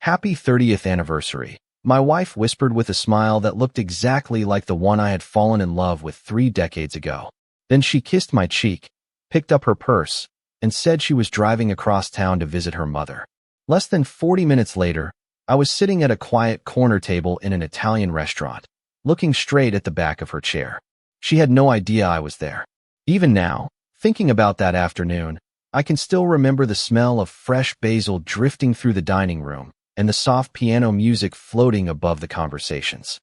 "Happy 30th anniversary," my wife whispered with a smile that looked exactly like the one I had fallen in love with 3 decades ago. Then she kissed my cheek, picked up her purse, and said she was driving across town to visit her mother. Less than 40 minutes later, I was sitting at a quiet corner table in an Italian restaurant, looking straight at the back of her chair. She had no idea I was there. Even now, thinking about that afternoon, I can still remember the smell of fresh basil drifting through the dining room and the soft piano music floating above the conversations.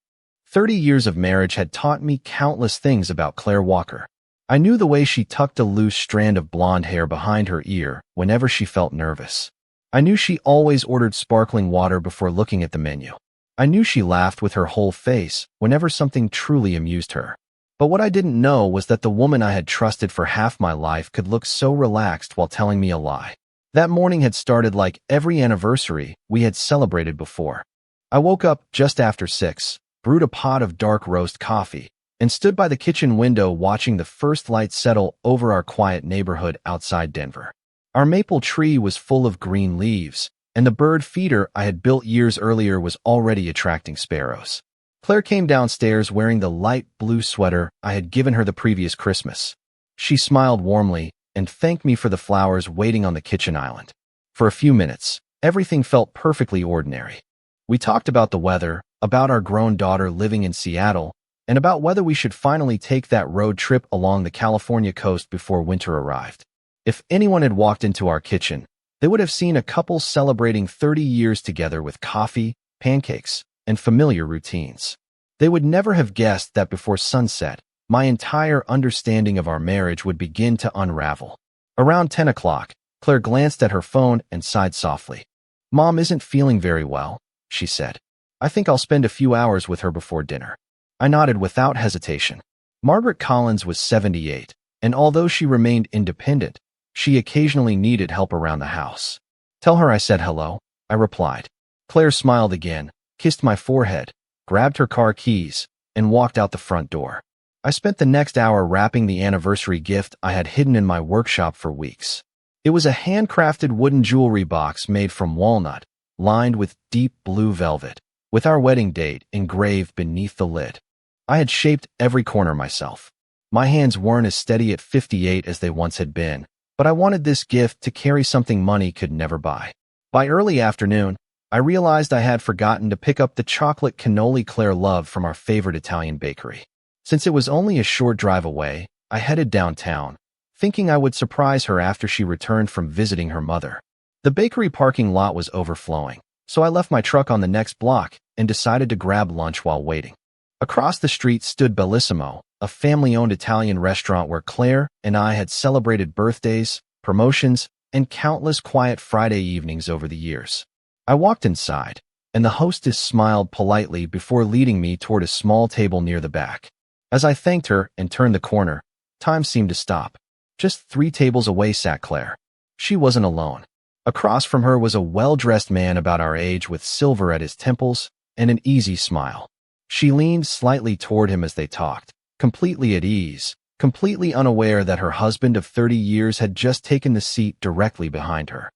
30 years of marriage had taught me countless things about Claire Walker. I knew the way she tucked a loose strand of blonde hair behind her ear whenever she felt nervous. I knew she always ordered sparkling water before looking at the menu. I knew she laughed with her whole face whenever something truly amused her. But what I didn't know was that the woman I had trusted for half my life could look so relaxed while telling me a lie. That morning had started like every anniversary we had celebrated before. I woke up just after 6, brewed a pot of dark roast coffee, and stood by the kitchen window watching the first light settle over our quiet neighborhood outside Denver. Our maple tree was full of green leaves, and the bird feeder I had built years earlier was already attracting sparrows. Claire came downstairs wearing the light blue sweater I had given her the previous Christmas. She smiled warmly and thanked me for the flowers waiting on the kitchen island. For a few minutes, everything felt perfectly ordinary. We talked about the weather, about our grown daughter living in Seattle, and about whether we should finally take that road trip along the California coast before winter arrived. If anyone had walked into our kitchen, they would have seen a couple celebrating 30 years together with coffee, pancakes, and familiar routines. They would never have guessed that before sunset, my entire understanding of our marriage would begin to unravel. Around 10 o'clock, Claire glanced at her phone and sighed softly. "Mom isn't feeling very well," she said. "I think I'll spend a few hours with her before dinner." I nodded without hesitation. Margaret Collins was 78, and although she remained independent, she occasionally needed help around the house. "Tell her I said hello," I replied. Claire smiled again, kissed my forehead, grabbed her car keys, and walked out the front door. I spent the next hour wrapping the anniversary gift I had hidden in my workshop for weeks. It was a handcrafted wooden jewelry box made from walnut, lined with deep blue velvet, with our wedding date engraved beneath the lid. I had shaped every corner myself. My hands weren't as steady at 58 as they once had been, but I wanted this gift to carry something money could never buy. By early afternoon, I realized I had forgotten to pick up the chocolate cannoli Claire loved from our favorite Italian bakery. Since it was only a short drive away, I headed downtown, thinking I would surprise her after she returned from visiting her mother. The bakery parking lot was overflowing, so I left my truck on the next block and decided to grab lunch while waiting. Across the street stood Bellissimo, a family-owned Italian restaurant where Claire and I had celebrated birthdays, promotions, and countless quiet Friday evenings over the years. I walked inside, and the hostess smiled politely before leading me toward a small table near the back. As I thanked her and turned the corner, time seemed to stop. Just 3 tables away sat Claire. She wasn't alone. Across from her was a well-dressed man about our age with silver at his temples and an easy smile. She leaned slightly toward him as they talked, completely at ease, completely unaware that her husband of 30 years had just taken the seat directly behind her.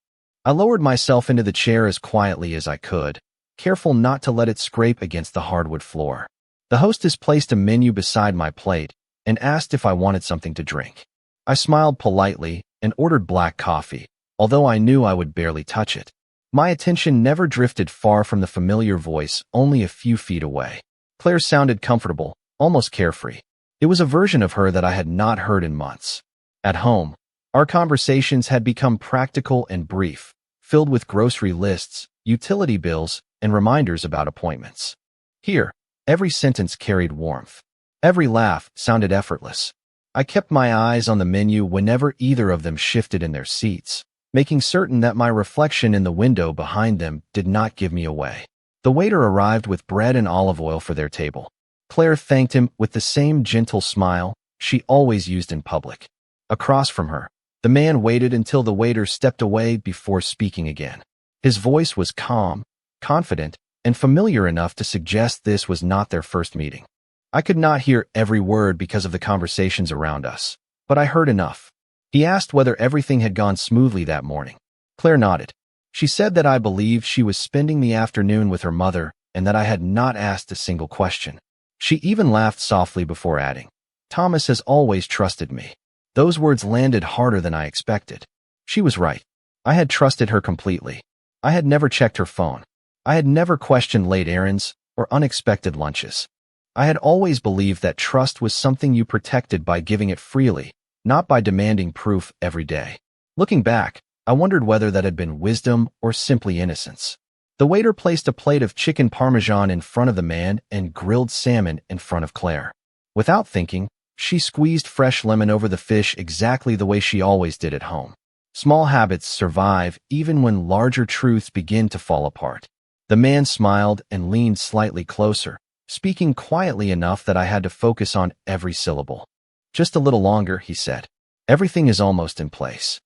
I lowered myself into the chair as quietly as I could, careful not to let it scrape against the hardwood floor. The hostess placed a menu beside my plate and asked if I wanted something to drink. I smiled politely and ordered black coffee, although I knew I would barely touch it. My attention never drifted far from the familiar voice only a few feet away. Claire sounded comfortable, almost carefree. It was a version of her that I had not heard in months. At home, our conversations had become practical and brief, filled with grocery lists, utility bills, and reminders about appointments. Here, every sentence carried warmth. Every laugh sounded effortless. I kept my eyes on the menu whenever either of them shifted in their seats, making certain that my reflection in the window behind them did not give me away. The waiter arrived with bread and olive oil for their table. Claire thanked him with the same gentle smile she always used in public. Across from her, the man waited until the waiter stepped away before speaking again. His voice was calm, confident, and familiar enough to suggest this was not their first meeting. I could not hear every word because of the conversations around us, but I heard enough. He asked whether everything had gone smoothly that morning. Claire nodded. She said that I believed she was spending the afternoon with her mother and that I had not asked a single question. She even laughed softly before adding, "Thomas has always trusted me." Those words landed harder than I expected. She was right. I had trusted her completely. I had never checked her phone. I had never questioned late errands or unexpected lunches. I had always believed that trust was something you protected by giving it freely, not by demanding proof every day. Looking back, I wondered whether that had been wisdom or simply innocence. The waiter placed a plate of chicken parmesan in front of the man and grilled salmon in front of Claire. Without thinking, she squeezed fresh lemon over the fish exactly the way she always did at home. Small habits survive even when larger truths begin to fall apart. The man smiled and leaned slightly closer, speaking quietly enough that I had to focus on every syllable. "Just a little longer," he said. "Everything is almost in place."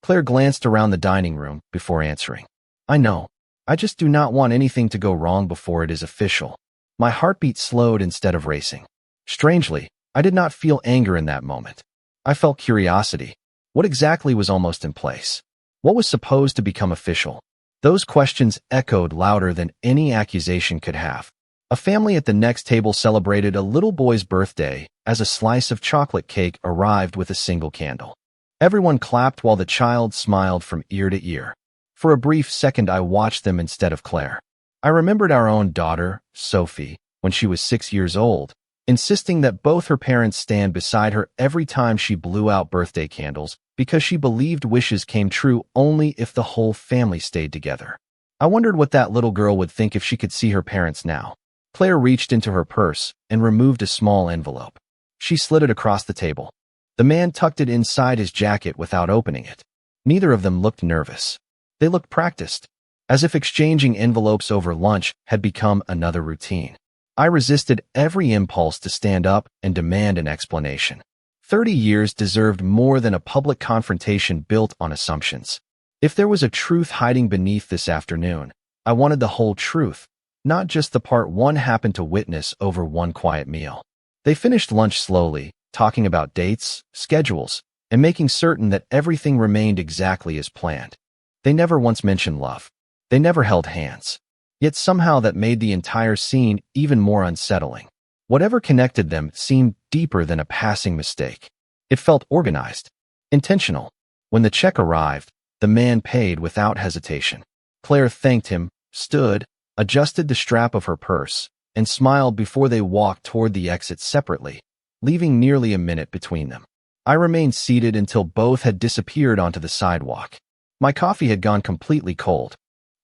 Claire glanced around the dining room before answering. "I know. I just do not want anything to go wrong before it is official." My heartbeat slowed instead of racing. Strangely, I did not feel anger in that moment. I felt curiosity. What exactly was almost in place? What was supposed to become official? Those questions echoed louder than any accusation could have. A family at the next table celebrated a little boy's birthday as a slice of chocolate cake arrived with a single candle. Everyone clapped while the child smiled from ear to ear. For a brief second, I watched them instead of Claire. I remembered our own daughter, Sophie, when she was 6 years old, insisting that both her parents stand beside her every time she blew out birthday candles because she believed wishes came true only if the whole family stayed together. I wondered what that little girl would think if she could see her parents now. Claire reached into her purse and removed a small envelope. She slid it across the table. The man tucked it inside his jacket without opening it. Neither of them looked nervous. They looked practiced, as if exchanging envelopes over lunch had become another routine. I resisted every impulse to stand up and demand an explanation. 30 years deserved more than a public confrontation built on assumptions. If there was a truth hiding beneath this afternoon, I wanted the whole truth, not just the part one happened to witness over one quiet meal. They finished lunch slowly, talking about dates, schedules, and making certain that everything remained exactly as planned. They never once mentioned love. They never held hands. Yet somehow that made the entire scene even more unsettling. Whatever connected them seemed deeper than a passing mistake. It felt organized, intentional. When the check arrived, the man paid without hesitation. Claire thanked him, stood, adjusted the strap of her purse, and smiled before they walked toward the exit separately, leaving nearly a minute between them. I remained seated until both had disappeared onto the sidewalk. My coffee had gone completely cold.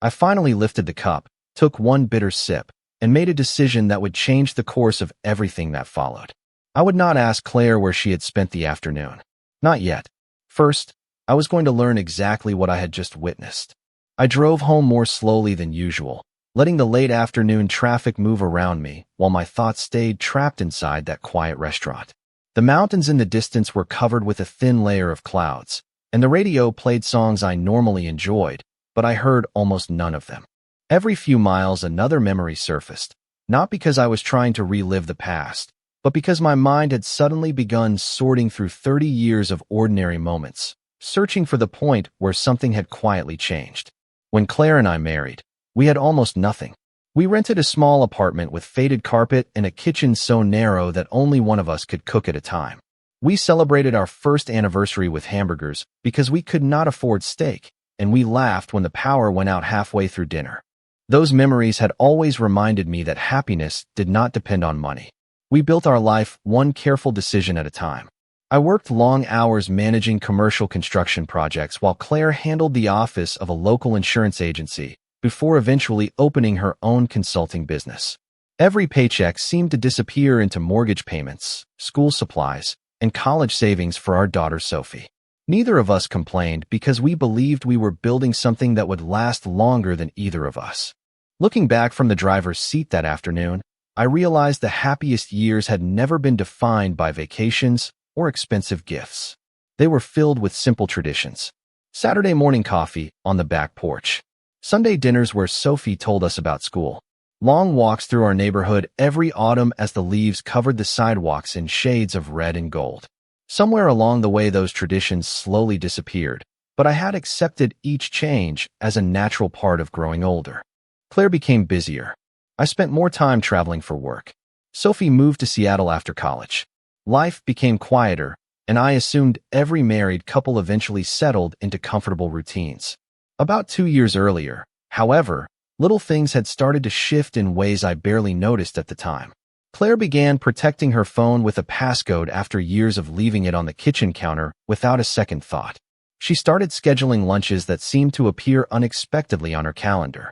I finally lifted the cup, took one bitter sip, and made a decision that would change the course of everything that followed. I would not ask Claire where she had spent the afternoon. Not yet. First, I was going to learn exactly what I had just witnessed. I drove home more slowly than usual, letting the late afternoon traffic move around me while my thoughts stayed trapped inside that quiet restaurant. The mountains in the distance were covered with a thin layer of clouds, and the radio played songs I normally enjoyed, but I heard almost none of them. Every few miles, another memory surfaced, not because I was trying to relive the past, but because my mind had suddenly begun sorting through 30 years of ordinary moments, searching for the point where something had quietly changed. When Claire and I married, we had almost nothing. We rented a small apartment with faded carpet and a kitchen so narrow that only one of us could cook at a time. We celebrated our first anniversary with hamburgers because we could not afford steak, and we laughed when the power went out halfway through dinner. Those memories had always reminded me that happiness did not depend on money. We built our life one careful decision at a time. I worked long hours managing commercial construction projects while Claire handled the office of a local insurance agency before eventually opening her own consulting business. Every paycheck seemed to disappear into mortgage payments, school supplies, and college savings for our daughter Sophie. Neither of us complained because we believed we were building something that would last longer than either of us. Looking back from the driver's seat that afternoon, I realized the happiest years had never been defined by vacations or expensive gifts. They were filled with simple traditions. Saturday morning coffee on the back porch. Sunday dinners where Sophie told us about school. Long walks through our neighborhood every autumn as the leaves covered the sidewalks in shades of red and gold. Somewhere along the way those traditions slowly disappeared, but I had accepted each change as a natural part of growing older. Claire became busier. I spent more time traveling for work. Sophie moved to Seattle after college. Life became quieter, and I assumed every married couple eventually settled into comfortable routines. About 2 years earlier, however, little things had started to shift in ways I barely noticed at the time. Claire began protecting her phone with a passcode after years of leaving it on the kitchen counter without a second thought. She started scheduling lunches that seemed to appear unexpectedly on her calendar.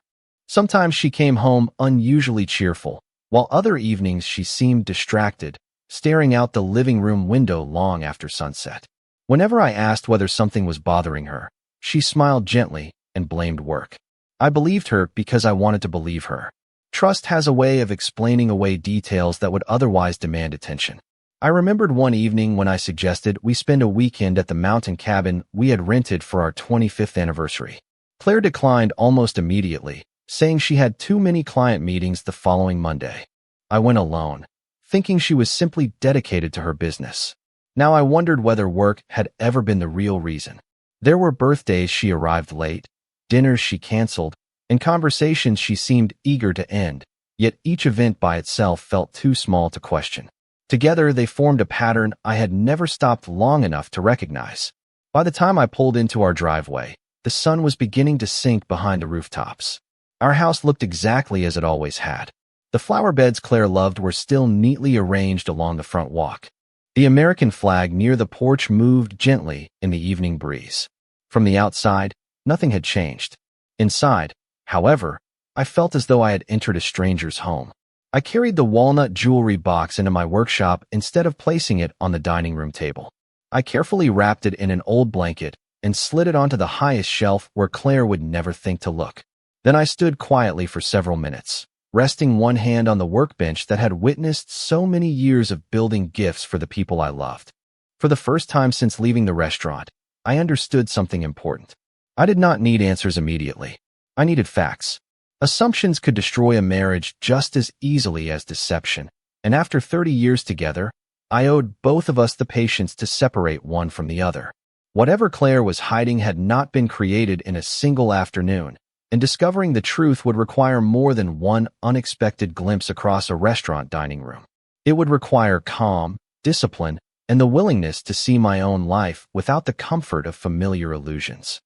Sometimes she came home unusually cheerful, while other evenings she seemed distracted, staring out the living room window long after sunset. Whenever I asked whether something was bothering her, she smiled gently and blamed work. I believed her because I wanted to believe her. Trust has a way of explaining away details that would otherwise demand attention. I remembered one evening when I suggested we spend a weekend at the mountain cabin we had rented for our 25th anniversary. Claire declined almost immediately, saying she had too many client meetings the following Monday. I went alone, thinking she was simply dedicated to her business. Now I wondered whether work had ever been the real reason. There were birthdays she arrived late, dinners she canceled, and conversations she seemed eager to end, yet each event by itself felt too small to question. Together, they formed a pattern I had never stopped long enough to recognize. By the time I pulled into our driveway, the sun was beginning to sink behind the rooftops. Our house looked exactly as it always had. The flower beds Claire loved were still neatly arranged along the front walk. The American flag near the porch moved gently in the evening breeze. From the outside, nothing had changed. Inside, however, I felt as though I had entered a stranger's home. I carried the walnut jewelry box into my workshop instead of placing it on the dining room table. I carefully wrapped it in an old blanket and slid it onto the highest shelf where Claire would never think to look. Then I stood quietly for several minutes, resting one hand on the workbench that had witnessed so many years of building gifts for the people I loved. For the first time since leaving the restaurant, I understood something important. I did not need answers immediately. I needed facts. Assumptions could destroy a marriage just as easily as deception, and after 30 years together, I owed both of us the patience to separate one from the other. Whatever Claire was hiding had not been created in a single afternoon, and discovering the truth would require more than one unexpected glimpse across a restaurant dining room. It would require calm, discipline, and the willingness to see my own life without the comfort of familiar illusions.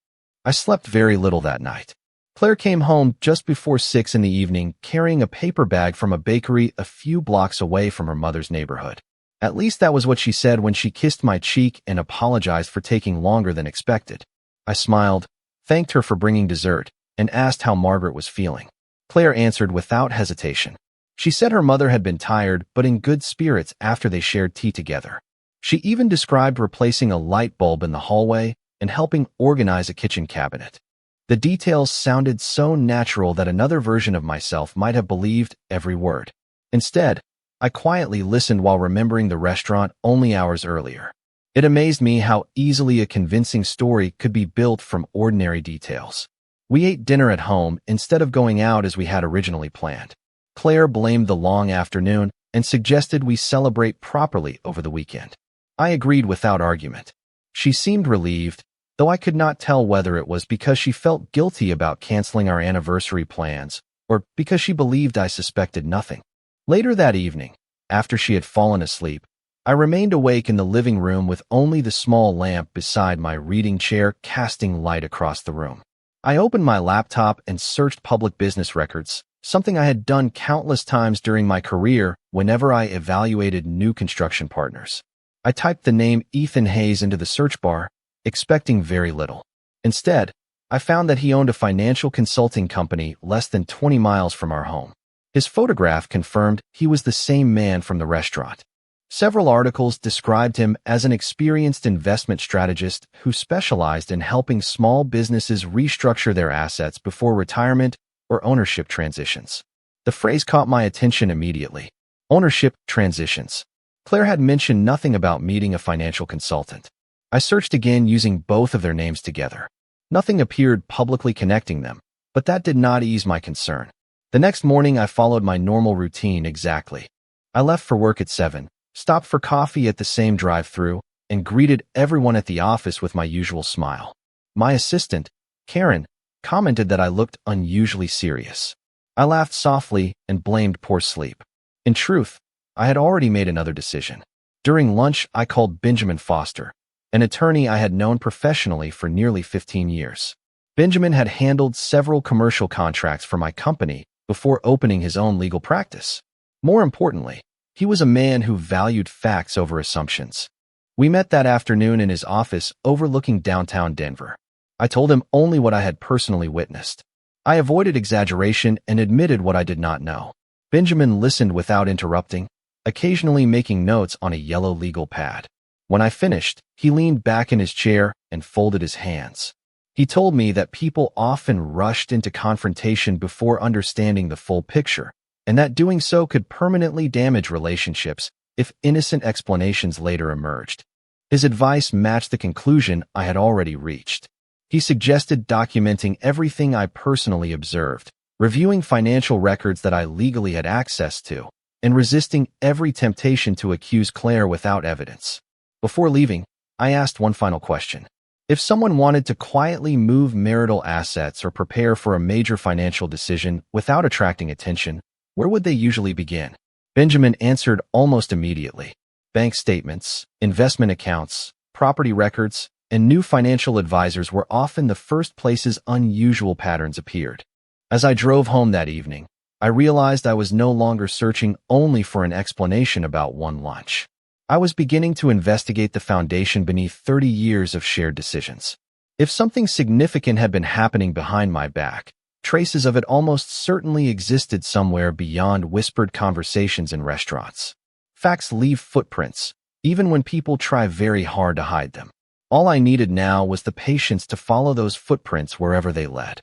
I slept very little that night. Claire came home just before 6 in the evening, carrying a paper bag from a bakery a few blocks away from her mother's neighborhood. At least that was what she said when she kissed my cheek and apologized for taking longer than expected. I smiled, thanked her for bringing dessert, and asked how Margaret was feeling. Claire answered without hesitation. She said her mother had been tired but in good spirits after they shared tea together. She even described replacing a light bulb in the hallway and helping organize a kitchen cabinet. The details sounded so natural that another version of myself might have believed every word. Instead, I quietly listened while remembering the restaurant only hours earlier. It amazed me how easily a convincing story could be built from ordinary details. We ate dinner at home instead of going out as we had originally planned. Claire blamed the long afternoon and suggested we celebrate properly over the weekend. I agreed without argument. She seemed relieved, though I could not tell whether it was because she felt guilty about canceling our anniversary plans or because she believed I suspected nothing. Later that evening, after she had fallen asleep, I remained awake in the living room with only the small lamp beside my reading chair casting light across the room. I opened my laptop and searched public business records, something I had done countless times during my career whenever I evaluated new construction partners. I typed the name Ethan Hayes into the search bar, expecting very little. Instead, I found that he owned a financial consulting company less than 20 miles from our home. His photograph confirmed he was the same man from the restaurant. Several articles described him as an experienced investment strategist who specialized in helping small businesses restructure their assets before retirement or ownership transitions. The phrase caught my attention immediately. Ownership transitions. Claire had mentioned nothing about meeting a financial consultant. I searched again using both of their names together. Nothing appeared publicly connecting them, but that did not ease my concern. The next morning, I followed my normal routine exactly. I left for work at 7, stopped for coffee at the same drive-thru, and greeted everyone at the office with my usual smile. My assistant, Karen, commented that I looked unusually serious. I laughed softly and blamed poor sleep. In truth, I had already made another decision. During lunch, I called Benjamin Foster, an attorney I had known professionally for nearly 15 years. Benjamin had handled several commercial contracts for my company before opening his own legal practice. More importantly, he was a man who valued facts over assumptions. We met that afternoon in his office overlooking downtown Denver. I told him only what I had personally witnessed. I avoided exaggeration and admitted what I did not know. Benjamin listened without interrupting, occasionally making notes on a yellow legal pad. When I finished, he leaned back in his chair and folded his hands. He told me that people often rushed into confrontation before understanding the full picture, and that doing so could permanently damage relationships if innocent explanations later emerged. His advice matched the conclusion I had already reached. He suggested documenting everything I personally observed, reviewing financial records that I legally had access to, and resisting every temptation to accuse Claire without evidence. Before leaving, I asked one final question. If someone wanted to quietly move marital assets or prepare for a major financial decision without attracting attention, where would they usually begin? Benjamin answered almost immediately. Bank statements, investment accounts, property records, and new financial advisors were often the first places unusual patterns appeared. As I drove home that evening, I realized I was no longer searching only for an explanation about one lunch. I was beginning to investigate the foundation beneath 30 years of shared decisions. If something significant had been happening behind my back, traces of it almost certainly existed somewhere beyond whispered conversations in restaurants. Facts leave footprints, even when people try very hard to hide them. All I needed now was the patience to follow those footprints wherever they led.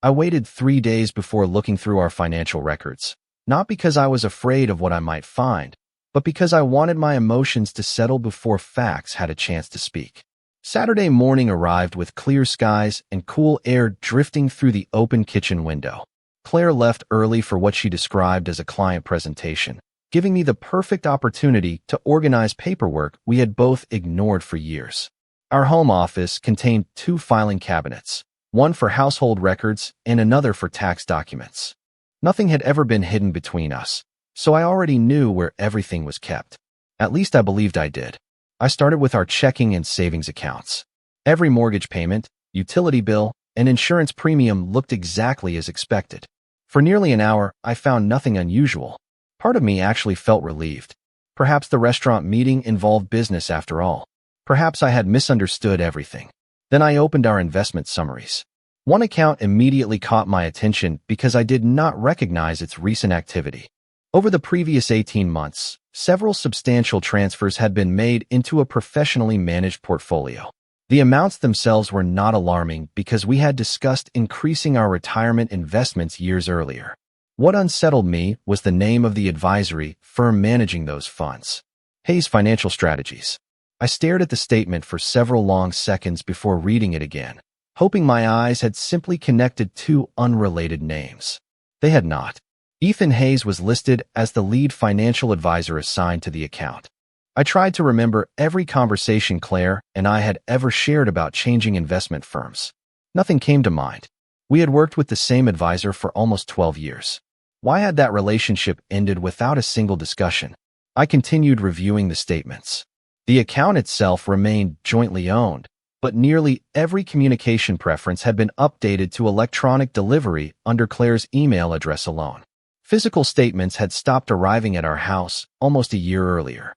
I waited 3 days before looking through our financial records, not because I was afraid of what I might find, but because I wanted my emotions to settle before facts had a chance to speak. Saturday morning arrived with clear skies and cool air drifting through the open kitchen window. Claire left early for what she described as a client presentation, giving me the perfect opportunity to organize paperwork we had both ignored for years. Our home office contained 2 filing cabinets, one for household records and another for tax documents. Nothing had ever been hidden between us, so I already knew where everything was kept. At least I believed I did. I started with our checking and savings accounts. Every mortgage payment, utility bill, and insurance premium looked exactly as expected. For nearly an hour, I found nothing unusual. Part of me actually felt relieved. Perhaps the restaurant meeting involved business after all. Perhaps I had misunderstood everything. Then I opened our investment summaries. One account immediately caught my attention because I did not recognize its recent activity. Over the previous 18 months, several substantial transfers had been made into a professionally managed portfolio. The amounts themselves were not alarming because we had discussed increasing our retirement investments years earlier. What unsettled me was the name of the advisory firm managing those funds. Hayes Financial Strategies. I stared at the statement for several long seconds before reading it again, hoping my eyes had simply connected 2 unrelated names. They had not. Ethan Hayes was listed as the lead financial advisor assigned to the account. I tried to remember every conversation Claire and I had ever shared about changing investment firms. Nothing came to mind. We had worked with the same advisor for almost 12 years. Why had that relationship ended without a single discussion? I continued reviewing the statements. The account itself remained jointly owned, but nearly every communication preference had been updated to electronic delivery under Claire's email address alone. Physical statements had stopped arriving at our house almost a year earlier.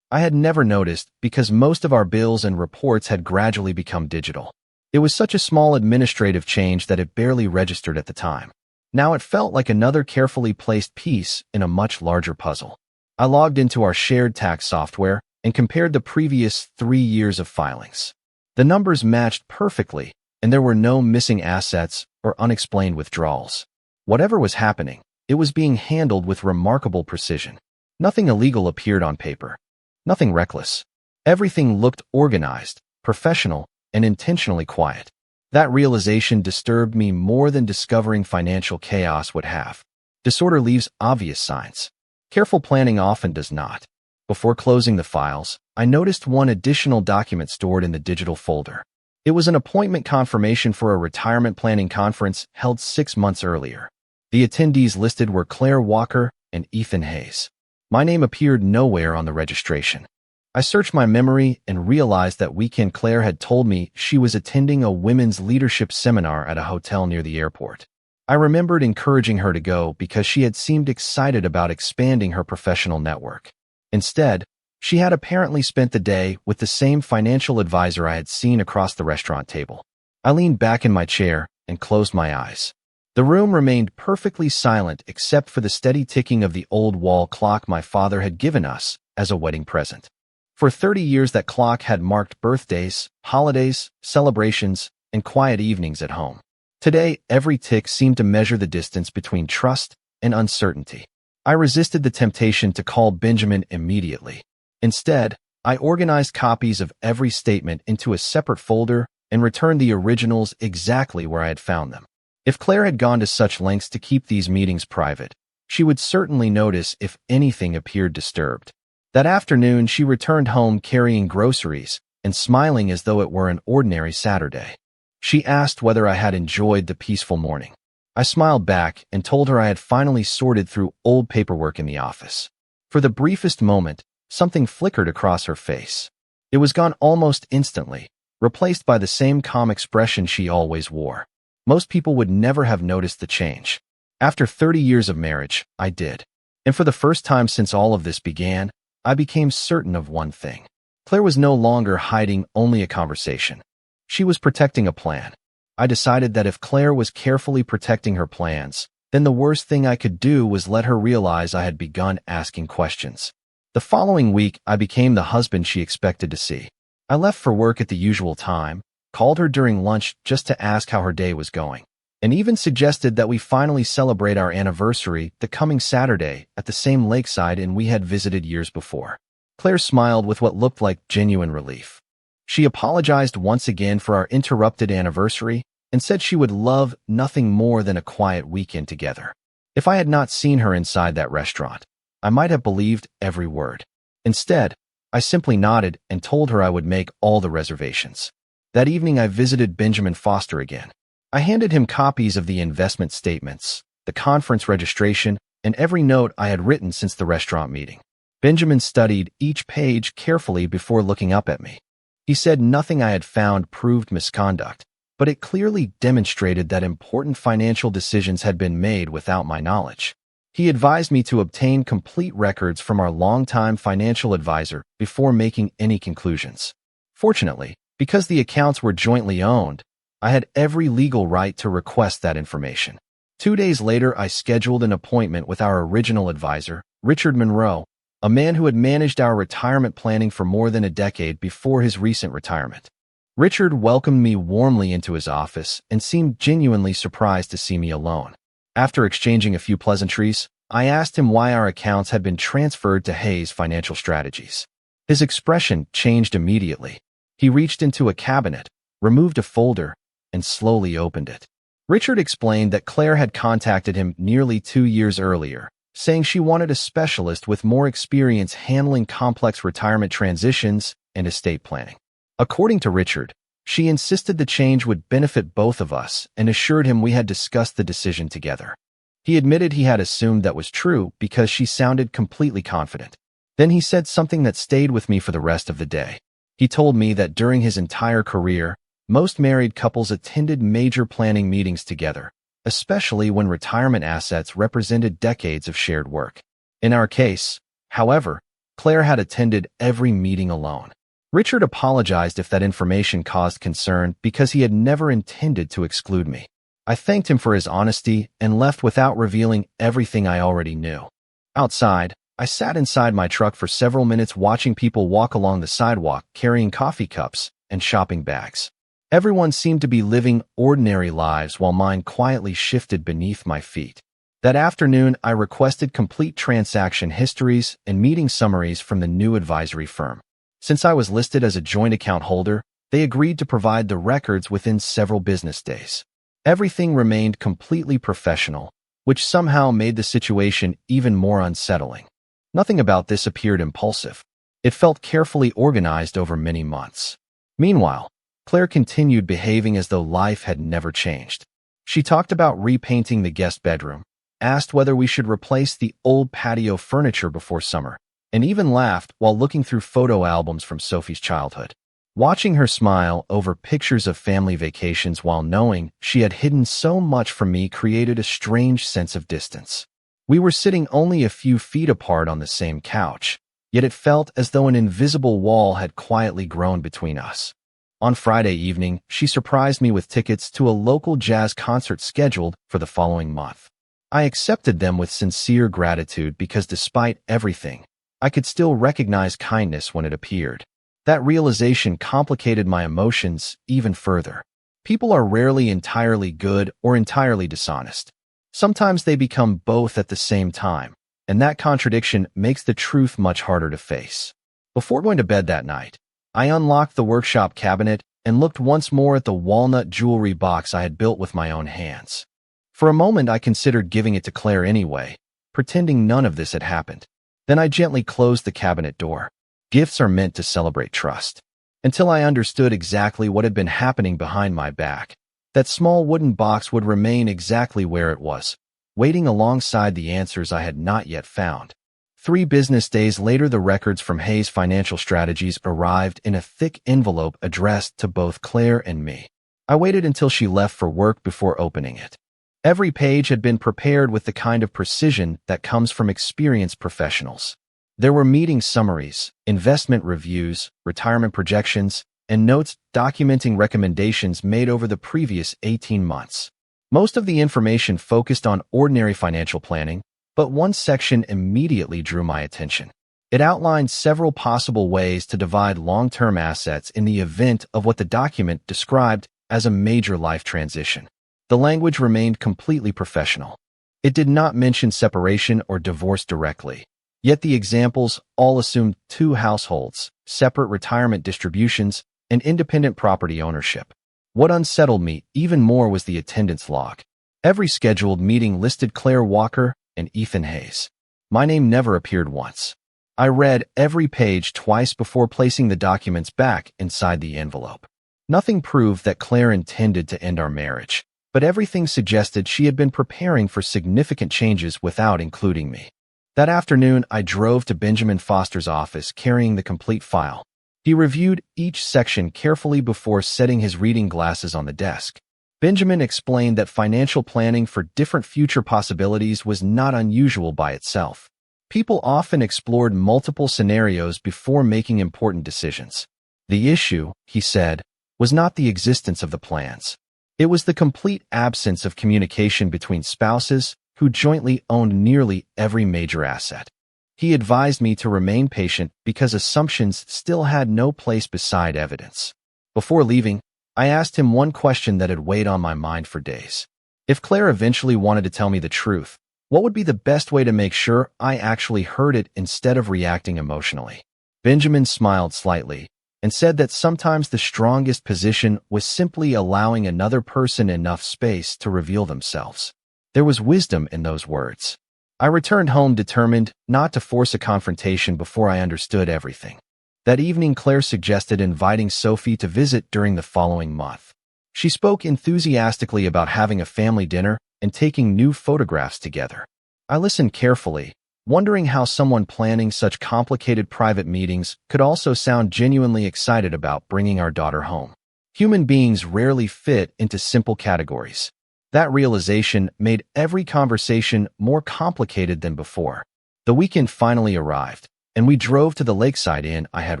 I had never noticed because most of our bills and reports had gradually become digital. It was such a small administrative change that it barely registered at the time. Now it felt like another carefully placed piece in a much larger puzzle. I logged into our shared tax software and compared the previous 3 years of filings. The numbers matched perfectly, and there were no missing assets or unexplained withdrawals. Whatever was happening, it was being handled with remarkable precision. Nothing illegal appeared on paper. Nothing reckless. Everything looked organized, professional, and intentionally quiet. That realization disturbed me more than discovering financial chaos would have. Disorder leaves obvious signs. Careful planning often does not. Before closing the files, I noticed one additional document stored in the digital folder. It was an appointment confirmation for a retirement planning conference held 6 months earlier. The attendees listed were Claire Walker and Ethan Hayes. My name appeared nowhere on the registration. I searched my memory and realized that weekend Claire had told me she was attending a women's leadership seminar at a hotel near the airport. I remembered encouraging her to go because she had seemed excited about expanding her professional network. Instead, she had apparently spent the day with the same financial advisor I had seen across the restaurant table. I leaned back in my chair and closed my eyes. The room remained perfectly silent except for the steady ticking of the old wall clock my father had given us as a wedding present. For 30 years that clock had marked birthdays, holidays, celebrations, and quiet evenings at home. Today, every tick seemed to measure the distance between trust and uncertainty. I resisted the temptation to call Benjamin immediately. Instead, I organized copies of every statement into a separate folder and returned the originals exactly where I had found them. If Claire had gone to such lengths to keep these meetings private, she would certainly notice if anything appeared disturbed. That afternoon, she returned home carrying groceries and smiling as though it were an ordinary Saturday. She asked whether I had enjoyed the peaceful morning. I smiled back and told her I had finally sorted through old paperwork in the office. For the briefest moment, something flickered across her face. It was gone almost instantly, replaced by the same calm expression she always wore. Most people would never have noticed the change. After 30 years of marriage, I did. And for the first time since all of this began, I became certain of one thing. Claire was no longer hiding only a conversation. She was protecting a plan. I decided that if Claire was carefully protecting her plans, then the worst thing I could do was let her realize I had begun asking questions. The following week, I became the husband she expected to see. I left for work at the usual time, called her during lunch just to ask how her day was going, and even suggested that we finally celebrate our anniversary the coming Saturday at the same lakeside inn we had visited years before. Claire smiled with what looked like genuine relief. She apologized once again for our interrupted anniversary and said she would love nothing more than a quiet weekend together. If I had not seen her inside that restaurant, I might have believed every word. Instead, I simply nodded and told her I would make all the reservations. That evening, I visited Benjamin Foster again. I handed him copies of the investment statements, the conference registration, and every note I had written since the restaurant meeting. Benjamin studied each page carefully before looking up at me. He said nothing I had found proved misconduct, but it clearly demonstrated that important financial decisions had been made without my knowledge. He advised me to obtain complete records from our longtime financial advisor before making any conclusions. Fortunately, because the accounts were jointly owned, I had every legal right to request that information. 2 days later, I scheduled an appointment with our original advisor, Richard Monroe, a man who had managed our retirement planning for more than a decade before his recent retirement. Richard welcomed me warmly into his office and seemed genuinely surprised to see me alone. After exchanging a few pleasantries, I asked him why our accounts had been transferred to Hayes Financial Strategies. His expression changed immediately. He reached into a cabinet, removed a folder, and slowly opened it. Richard explained that Claire had contacted him nearly 2 years earlier, saying she wanted a specialist with more experience handling complex retirement transitions and estate planning. According to Richard, she insisted the change would benefit both of us and assured him we had discussed the decision together. He admitted he had assumed that was true because she sounded completely confident. Then he said something that stayed with me for the rest of the day. He told me that during his entire career, most married couples attended major planning meetings together, especially when retirement assets represented decades of shared work. In our case, however, Claire had attended every meeting alone. Richard apologized if that information caused concern because he had never intended to exclude me. I thanked him for his honesty and left without revealing everything I already knew. Outside, I sat inside my truck for several minutes watching people walk along the sidewalk carrying coffee cups and shopping bags. Everyone seemed to be living ordinary lives while mine quietly shifted beneath my feet. That afternoon, I requested complete transaction histories and meeting summaries from the new advisory firm. Since I was listed as a joint account holder, they agreed to provide the records within several business days. Everything remained completely professional, which somehow made the situation even more unsettling. Nothing about this appeared impulsive. It felt carefully organized over many months. Meanwhile, Claire continued behaving as though life had never changed. She talked about repainting the guest bedroom, asked whether we should replace the old patio furniture before summer, and even laughed while looking through photo albums from Sophie's childhood. Watching her smile over pictures of family vacations while knowing she had hidden so much from me created a strange sense of distance. We were sitting only a few feet apart on the same couch, yet it felt as though an invisible wall had quietly grown between us. On Friday evening, she surprised me with tickets to a local jazz concert scheduled for the following month. I accepted them with sincere gratitude because despite everything, I could still recognize kindness when it appeared. That realization complicated my emotions even further. People are rarely entirely good or entirely dishonest. Sometimes they become both at the same time, and that contradiction makes the truth much harder to face. Before going to bed that night, I unlocked the workshop cabinet and looked once more at the walnut jewelry box I had built with my own hands. For a moment, I considered giving it to Claire anyway, pretending none of this had happened. Then I gently closed the cabinet door. Gifts are meant to celebrate trust. Until I understood exactly what had been happening behind my back, that small wooden box would remain exactly where it was, waiting alongside the answers I had not yet found. 3 business days later, the records from Hayes Financial Strategies arrived in a thick envelope addressed to both Claire and me. I waited until she left for work before opening it. Every page had been prepared with the kind of precision that comes from experienced professionals. There were meeting summaries, investment reviews, retirement projections, and notes documenting recommendations made over the previous 18 months. Most of the information focused on ordinary financial planning, but one section immediately drew my attention. It outlined several possible ways to divide long-term assets in the event of what the document described as a major life transition. The language remained completely professional. It did not mention separation or divorce directly. Yet the examples all assumed 2 households, separate retirement distributions, and independent property ownership. What unsettled me even more was the attendance log. Every scheduled meeting listed Claire Walker and Ethan Hayes. My name never appeared once. I read every page twice before placing the documents back inside the envelope. Nothing proved that Claire intended to end our marriage, but everything suggested she had been preparing for significant changes without including me. That afternoon, I drove to Benjamin Foster's office carrying the complete file. He reviewed each section carefully before setting his reading glasses on the desk. Benjamin explained that financial planning for different future possibilities was not unusual by itself. People often explored multiple scenarios before making important decisions. The issue, he said, was not the existence of the plans. It was the complete absence of communication between spouses who jointly owned nearly every major asset. He advised me to remain patient because assumptions still had no place beside evidence. Before leaving, I asked him one question that had weighed on my mind for days. If Claire eventually wanted to tell me the truth, what would be the best way to make sure I actually heard it instead of reacting emotionally? Benjamin smiled slightly and said that sometimes the strongest position was simply allowing another person enough space to reveal themselves. There was wisdom in those words. I returned home determined not to force a confrontation before I understood everything. That evening, Claire suggested inviting Sophie to visit during the following month. She spoke enthusiastically about having a family dinner and taking new photographs together. I listened carefully, wondering how someone planning such complicated private meetings could also sound genuinely excited about bringing our daughter home. Human beings rarely fit into simple categories. That realization made every conversation more complicated than before. The weekend finally arrived, and we drove to the lakeside inn I had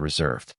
reserved.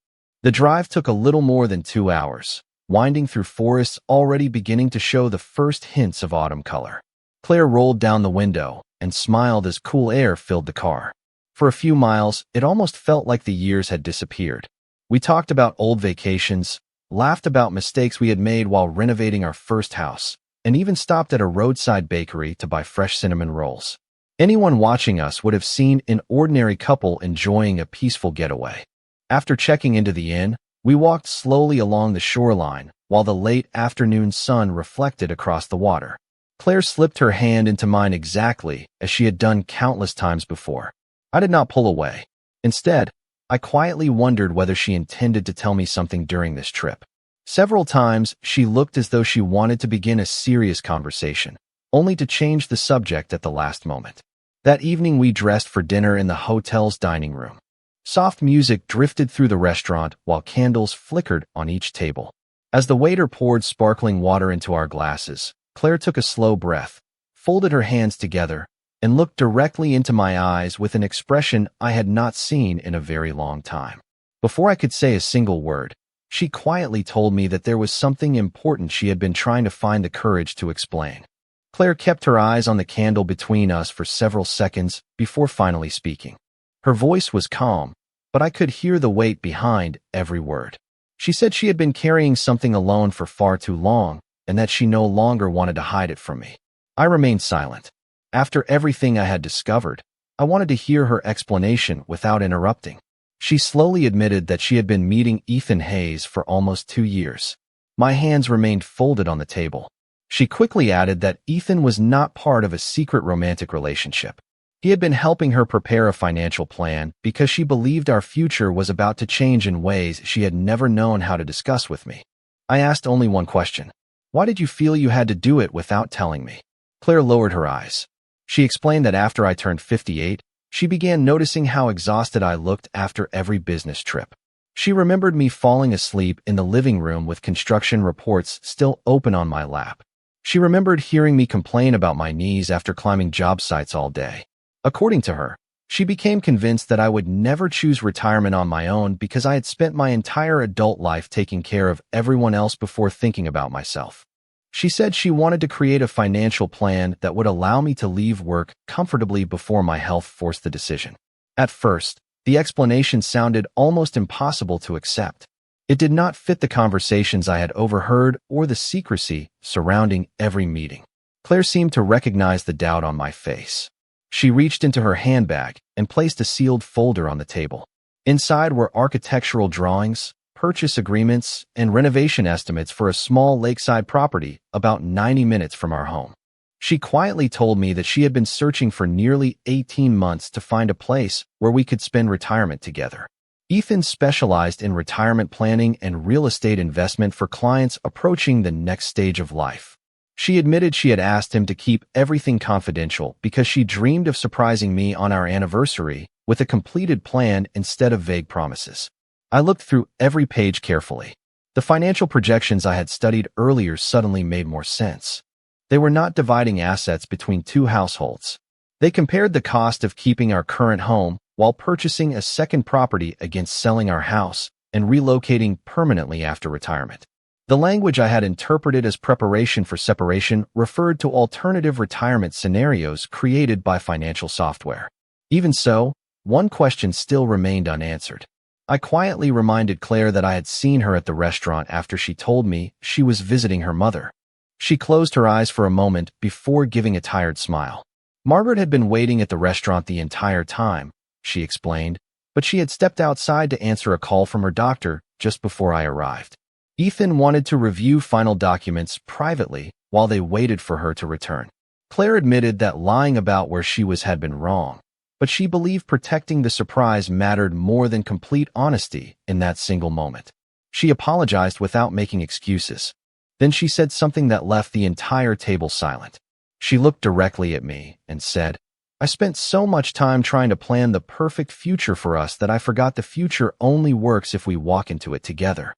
The drive took a little more than 2 hours, winding through forests already beginning to show the first hints of autumn color. Claire rolled down the window and smiled as cool air filled the car. For a few miles, it almost felt like the years had disappeared. We talked about old vacations, laughed about mistakes we had made while renovating our first house, and even stopped at a roadside bakery to buy fresh cinnamon rolls. Anyone watching us would have seen an ordinary couple enjoying a peaceful getaway. After checking into the inn, we walked slowly along the shoreline while the late afternoon sun reflected across the water. Claire slipped her hand into mine exactly as she had done countless times before. I did not pull away. Instead, I quietly wondered whether she intended to tell me something during this trip. Several times, she looked as though she wanted to begin a serious conversation, only to change the subject at the last moment. That evening, we dressed for dinner in the hotel's dining room. Soft music drifted through the restaurant while candles flickered on each table. As the waiter poured sparkling water into our glasses, Claire took a slow breath, folded her hands together, and looked directly into my eyes with an expression I had not seen in a very long time. Before I could say a single word, she quietly told me that there was something important she had been trying to find the courage to explain. Claire kept her eyes on the candle between us for several seconds before finally speaking. Her voice was calm, but I could hear the weight behind every word. She said she had been carrying something alone for far too long, and that she no longer wanted to hide it from me. I remained silent. After everything I had discovered, I wanted to hear her explanation without interrupting. She slowly admitted that she had been meeting Ethan Hayes for almost 2 years. My hands remained folded on the table. She quickly added that Ethan was not part of a secret romantic relationship. He had been helping her prepare a financial plan because she believed our future was about to change in ways she had never known how to discuss with me. I asked only one question. Why did you feel you had to do it without telling me? Claire lowered her eyes. She explained that after I turned 58, she began noticing how exhausted I looked after every business trip. She remembered me falling asleep in the living room with construction reports still open on my lap. She remembered hearing me complain about my knees after climbing job sites all day. According to her, she became convinced that I would never choose retirement on my own because I had spent my entire adult life taking care of everyone else before thinking about myself. She said she wanted to create a financial plan that would allow me to leave work comfortably before my health forced the decision. At first, the explanation sounded almost impossible to accept. It did not fit the conversations I had overheard or the secrecy surrounding every meeting. Claire seemed to recognize the doubt on my face. She reached into her handbag and placed a sealed folder on the table. Inside were architectural drawings, purchase agreements, and renovation estimates for a small lakeside property about 90 minutes from our home. She quietly told me that she had been searching for nearly 18 months to find a place where we could spend retirement together. Ethan specialized in retirement planning and real estate investment for clients approaching the next stage of life. She admitted she had asked him to keep everything confidential because she dreamed of surprising me on our anniversary with a completed plan instead of vague promises. I looked through every page carefully. The financial projections I had studied earlier suddenly made more sense. They were not dividing assets between two households. They compared the cost of keeping our current home while purchasing a second property against selling our house and relocating permanently after retirement. The language I had interpreted as preparation for separation referred to alternative retirement scenarios created by financial software. Even so, one question still remained unanswered. I quietly reminded Claire that I had seen her at the restaurant after she told me she was visiting her mother. She closed her eyes for a moment before giving a tired smile. Margaret had been waiting at the restaurant the entire time, she explained, but she had stepped outside to answer a call from her doctor just before I arrived. Ethan wanted to review final documents privately while they waited for her to return. Claire admitted that lying about where she was had been wrong, but she believed protecting the surprise mattered more than complete honesty in that single moment. She apologized without making excuses. Then she said something that left the entire table silent. She looked directly at me and said, "I spent so much time trying to plan the perfect future for us that I forgot the future only works if we walk into it together."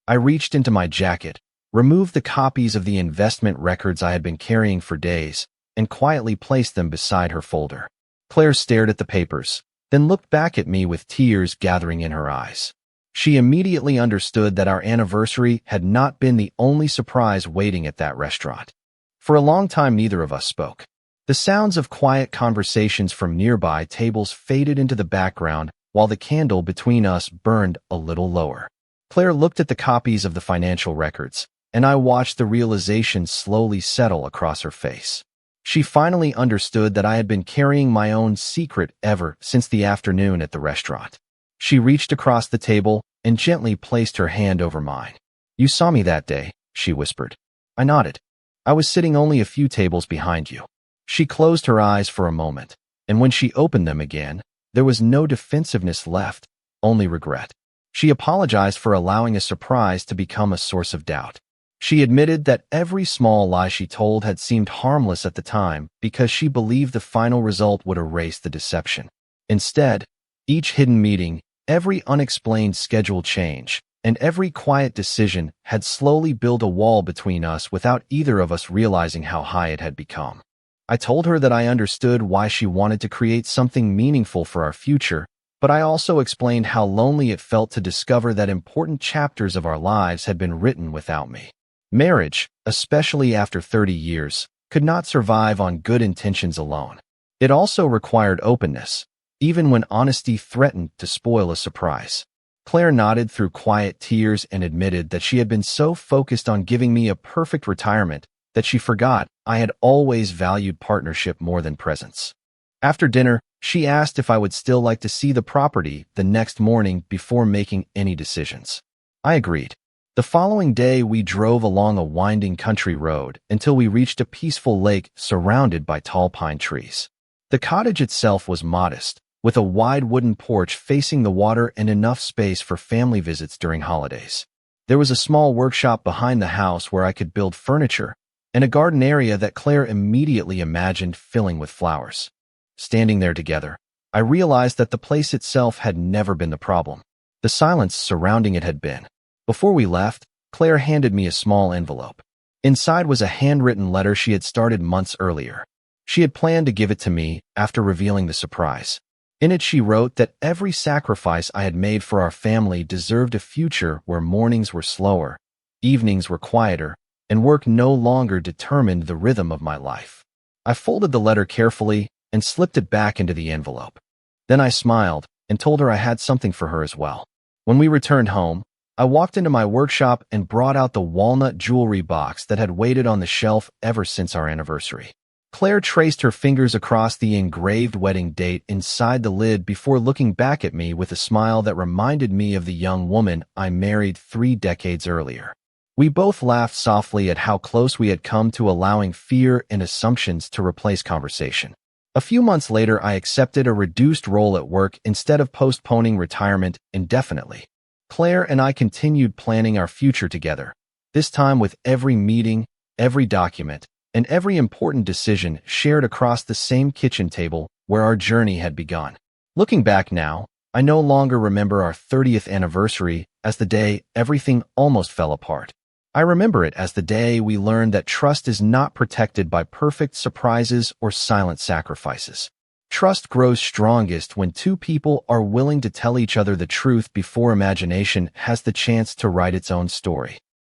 I reached into my jacket, removed the copies of the investment records I had been carrying for days, and quietly placed them beside her folder. Claire stared at the papers, then looked back at me with tears gathering in her eyes. She immediately understood that our anniversary had not been the only surprise waiting at that restaurant. For a long time, neither of us spoke. The sounds of quiet conversations from nearby tables faded into the background while the candle between us burned a little lower. Claire looked at the copies of the financial records, and I watched the realization slowly settle across her face. She finally understood that I had been carrying my own secret ever since the afternoon at the restaurant. She reached across the table and gently placed her hand over mine. "You saw me that day," she whispered. I nodded. "I was sitting only a few tables behind you." She closed her eyes for a moment, and when she opened them again, there was no defensiveness left, only regret. She apologized for allowing a surprise to become a source of doubt. She admitted that every small lie she told had seemed harmless at the time because she believed the final result would erase the deception. Instead, each hidden meeting, every unexplained schedule change, and every quiet decision had slowly built a wall between us without either of us realizing how high it had become. I told her that I understood why she wanted to create something meaningful for our future, but I also explained how lonely it felt to discover that important chapters of our lives had been written without me. Marriage, especially after 30 years, could not survive on good intentions alone. It also required openness, even when honesty threatened to spoil a surprise. Claire nodded through quiet tears and admitted that she had been so focused on giving me a perfect retirement that she forgot I had always valued partnership more than presence. After dinner, she asked if I would still like to see the property the next morning before making any decisions. I agreed. The following day, we drove along a winding country road until we reached a peaceful lake surrounded by tall pine trees. The cottage itself was modest, with a wide wooden porch facing the water and enough space for family visits during holidays. There was a small workshop behind the house where I could build furniture, and a garden area that Claire immediately imagined filling with flowers. Standing there together, I realized that the place itself had never been the problem. The silence surrounding it had been. Before we left, Claire handed me a small envelope. Inside was a handwritten letter she had started months earlier. She had planned to give it to me after revealing the surprise. In it, she wrote that every sacrifice I had made for our family deserved a future where mornings were slower, evenings were quieter, and work no longer determined the rhythm of my life. I folded the letter carefully and slipped it back into the envelope. Then I smiled and told her I had something for her as well. When we returned home, I walked into my workshop and brought out the walnut jewelry box that had waited on the shelf ever since our anniversary. Claire traced her fingers across the engraved wedding date inside the lid before looking back at me with a smile that reminded me of the young woman I married 3 decades earlier. We both laughed softly at how close we had come to allowing fear and assumptions to replace conversation. A few months later, I accepted a reduced role at work instead of postponing retirement indefinitely. Claire and I continued planning our future together, this time with every meeting, every document, and every important decision shared across the same kitchen table where our journey had begun. Looking back now, I no longer remember our 30th anniversary as the day everything almost fell apart. I remember it as the day we learned that trust is not protected by perfect surprises or silent sacrifices. Trust grows strongest when two people are willing to tell each other the truth before imagination has the chance to write its own story.